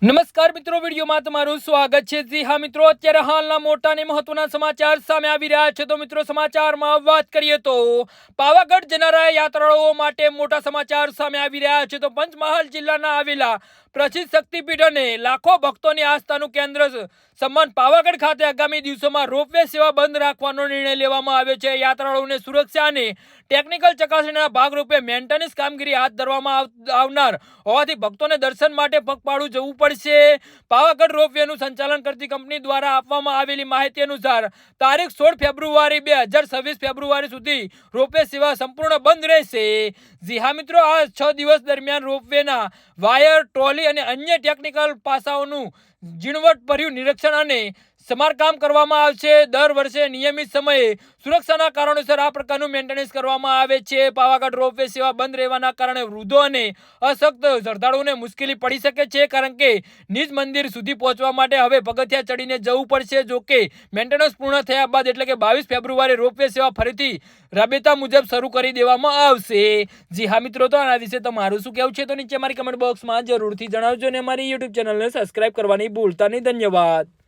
નમસ્કાર મિત્રો, વિડીયોમાં તમારું સ્વાગત છે। જી હા મિત્રો, અત્યારે હાલના મોટા અને મહત્વના સમાચાર સામે આવી રહ્યા છે। તો મિત્રો, સમાચારમાં વાત કરીએ તો પાવાગઢ જનારા યાત્રાળુઓ માટે મોટા સમાચાર સામે આવી રહ્યા છે। તો પંચમહાલ જિલ્લાના આવેલા પ્રસિદ્ધ શક્તિપીઠ અને લાખો ભક્તોની આસ્થાનું કેન્દ્ર સમાન પાવાગઢ ખાતે આગામી દિવસોમાં રોપવે સેવા બંધ રાખવાનો નિર્ણય લેવામાં આવ્યો છે। યાત્રાળુઓને સુરક્ષા અને ટેકનિકલ ચકાસણીના ભાગરૂપે મેન્ટેનન્સ કામગીરી હાથ ધરવામાં આવનાર હોવાથી ભક્તોને દર્શન માટે પગપાળું જવું પડશે। પાવાગઢ રોપવેનું સંચાલન કરતી કંપની દ્વારા આપવામાં આવેલી માહિતી અનુસાર તારીખ 16 ફેબ્રુઆરી 2026 ફેબ્રુઆરી સુધી રોપવે સેવા સંપૂર્ણ બંધ રહેશે। જી હા મિત્રો, આ 6 દિવસ દરમિયાન રોપવેના વાયર, ટ્રોલી અને અન્ય ટેકનિકલ પાસાઓનું ઝીણવટભર્યું નિરીક્ષણ અને સમારકામ કરવામાં આવશે। દર વર્ષે નિયમિત સમયે સુરક્ષાના કારણોસર આ પ્રકારનું મેન્ટેનન્સ કરવામાં આવે છે। પાવાગઢ રોપવે સેવા બંધ રહેવાના કારણે વૃદ્ધો અને અશક્ત શ્રદ્ધાળુઓને મુશ્કેલી પડી શકે છે, કારણ કે નિજ મંદિર સુધી પહોંચવા માટે હવે પગથિયા ચડીને જવું પડશે। જો કે મેન્ટેનન્સ પૂર્ણ થયા બાદ એટલે કે 22 ફેબ્રુઆરી રોપવે સેવા ફરીથી રાબેતા મુજબ શરૂ કરી દેવામાં આવશે। જી હા મિત્રો, તો આના વિશે તમારું શું કહેવું છે તો નીચે મારી કમેન્ટ બોક્સમાં જરૂરથી જણાવજો અને અમારી યુટ્યુબ ચેનલને સબસ્ક્રાઇબ કરવાની ભૂલતા નહીં। ધન્યવાદ।